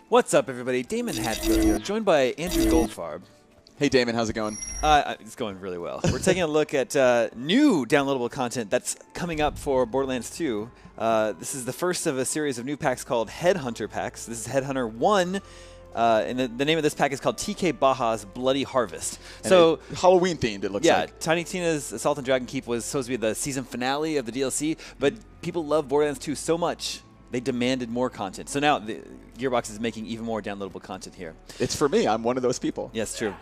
What's up, everybody? Damon Hatfield here, joined by Andrew Goldfarb. Hey, Damon, how's it going? It's going really well. We're taking a look at new downloadable content that's coming up for Borderlands 2. This is the first of a series of new packs called Headhunter packs. This is Headhunter 1, and the name of this pack is called TK Baja's Bloody Harvest. So Halloween themed, it looks like. Yeah, Tiny Tina's Assault on Dragon Keep was supposed to be the season finale of the DLC, but people love Borderlands 2 so much they demanded more content. So now Gearbox is making even more downloadable content here. It's for me. I'm one of those people. Yes, true.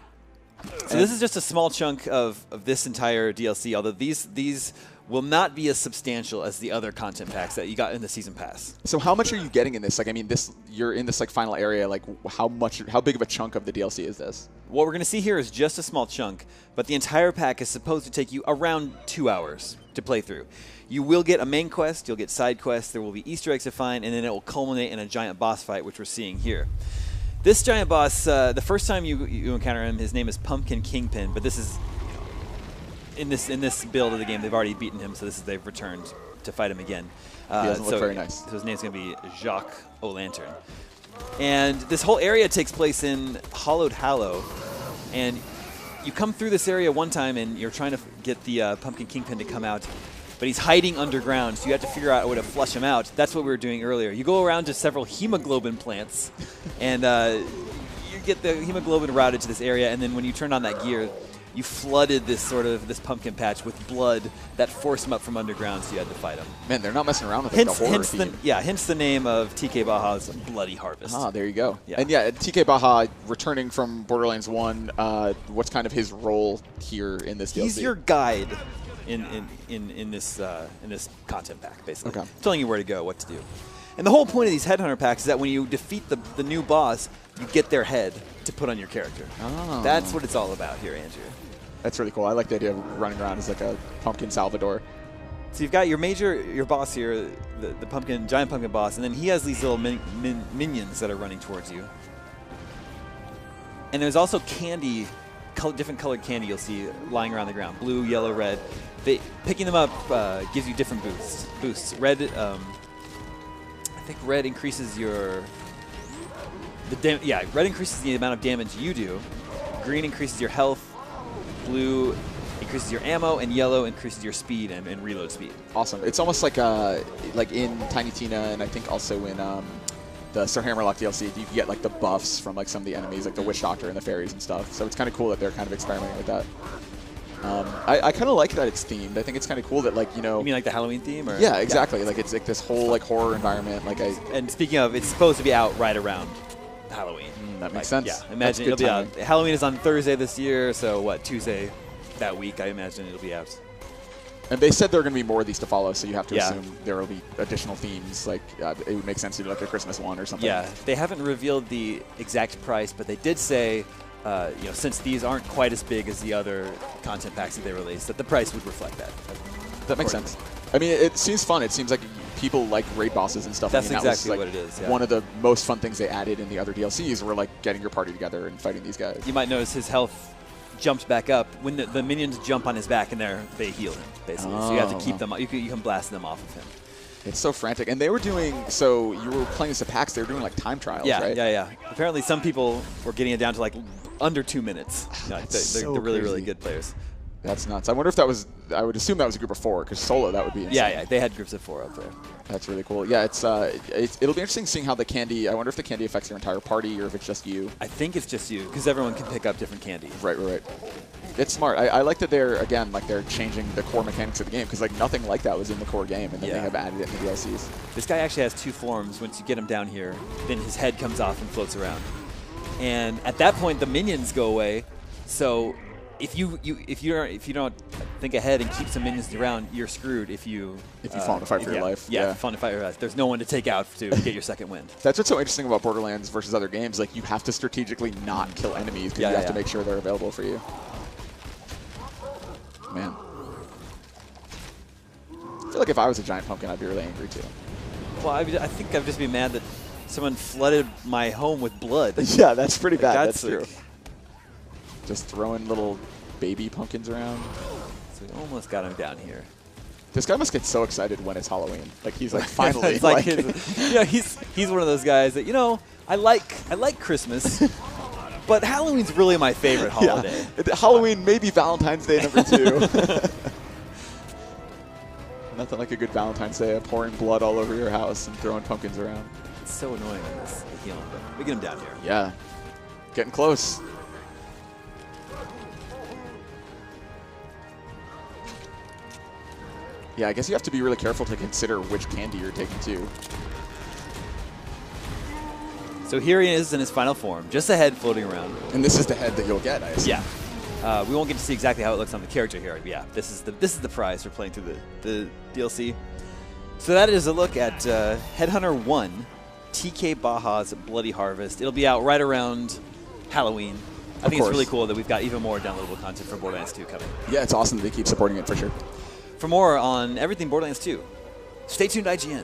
So this is just a small chunk of this entire DLC, although these will not be as substantial as the other content packs that you got in the Season Pass. So how much are you getting in this? Like, I mean, you're in this like final area. Like, how big of a chunk of the DLC is this? What we're going to see here is just a small chunk, but the entire pack is supposed to take you around 2 hours to play through. You will get a main quest, you'll get side quests, there will be Easter eggs to find, and then it will culminate in a giant boss fight, which we're seeing here. This giant boss, the first time you encounter him, his name is Pumpkin Kingpin, but this is, in this build of the game, they've already beaten him, so they've returned to fight him again. He doesn't look very nice. So his name's going to be Jacques O'Lantern. And this whole area takes place in Hollowed Hallow, and you come through this area one time, and you're trying to get the Pumpkin Kingpin to come out, but he's hiding underground, so you have to figure out a way to flush him out. That's what we were doing earlier. You go around to several hemoglobin plants, and you get the hemoglobin routed to this area, and then when you turn on that gear, you flooded this pumpkin patch with blood that forced him up from underground, so you had to fight him. Man, they're not messing around with the horror theme. Hence the name of TK Baja's Bloody Harvest. Ah, there you go. Yeah. And yeah, TK Baja returning from Borderlands 1. What's kind of his role here in this DLC? He's your guide in this content pack, basically. Okay. Telling you where to go, what to do. And the whole point of these Headhunter packs is that when you defeat the new boss, you get their head to put on your character. Oh. That's what it's all about here, Andrew. That's really cool. I like the idea of running around as like a pumpkin Salvador. So you've got your boss here, the giant pumpkin boss, and then he has these little minions that are running towards you. And there's also candy, different colored candy you'll see lying around the ground, blue, yellow, red. Picking them up gives you different boosts. Red, I think red increases red increases the amount of damage you do. Green increases your health. Blue increases your ammo, and yellow increases your speed and reload speed. Awesome. It's almost like in Tiny Tina, and I think also in the Sir Hammerlock DLC, you can get like the buffs from like some of the enemies, like the Witch Doctor and the fairies and stuff. So it's kind of cool that they're kind of experimenting with that. I kind of like that it's themed. I think it's kind of cool that, like, you know. You mean like the Halloween theme? Or? Yeah, exactly. Yeah. Like it's like this whole like horror environment. And speaking of, it's supposed to be out right around Halloween. That makes sense. Yeah, imagine it'll be out. Halloween is on Thursday this year, so what, Tuesday that week, I imagine it'll be out. And they said there are going to be more of these to follow, so you have to assume there will be additional themes. Like it would make sense to do like a Christmas one or something. Yeah, they haven't revealed the exact price, but they did say, since these aren't quite as big as the other content packs that they released, that the price would reflect that. That makes sense. I mean, it seems fun. It seems like people like raid bosses and stuff. That's exactly what it is. Yeah. One of the most fun things they added in the other DLCs were like getting your party together and fighting these guys. You might notice his health jumps back up when the minions jump on his back, and they heal him basically. So you have to keep them. You can blast them off of him. It's so frantic. And they were doing, so you were playing as the packs. They were doing like time trials, right? Yeah. Apparently, some people were getting it down to like under 2 minutes. They're really, really good players. That's nuts. I wonder if that was, I would assume that was a group of 4, because solo, that would be insane. Yeah, they had groups of 4 up there. That's really cool. Yeah, it'll be interesting seeing how the candy, I wonder if the candy affects your entire party or if it's just you. I think it's just you, because everyone can pick up different candy. Right. It's smart. I like that they're changing the core mechanics of the game, because like nothing like that was in the core game, and then they have added it in the DLCs. This guy actually has 2 forms. Once you get him down here, then his head comes off and floats around. And at that point, the minions go away, so if you don't think ahead and keep some minions around, you're screwed if you fall in a fight for your life. Yeah, if you fall in a fight for your life. There's no one to take out to get your second win. That's what's so interesting about Borderlands versus other games. Like, you have to strategically not kill enemies because you have to make sure they're available for you. Man. I feel like if I was a giant pumpkin, I'd be really angry too. Well, I think I'd just be mad that someone flooded my home with blood. Yeah, that's pretty bad. That's true. Just throwing little baby pumpkins around. So we almost got him down here. This guy must get so excited when it's Halloween. Like he's like finally. It's like yeah, he's one of those guys that I like Christmas, but Halloween's really my favorite holiday. Yeah. Halloween, maybe Valentine's Day #2. Nothing like a good Valentine's Day, pouring blood all over your house and throwing pumpkins around. It's so annoying on this healing, but we get him down here. Yeah, getting close. Yeah, I guess you have to be really careful to consider which candy you're taking too. So here he is in his final form, just a head floating around. And this is the head that you'll get, I assume. Yeah. We won't get to see exactly how it looks on the character here. But yeah, this is the prize for playing through the DLC. So that is a look at Headhunter 1, TK Baja's Bloody Harvest. It'll be out right around Halloween. I think it's really cool that we've got even more downloadable content for Borderlands 2 coming. Yeah, it's awesome that they keep supporting it for sure. For more on everything Borderlands 2, stay tuned, IGN.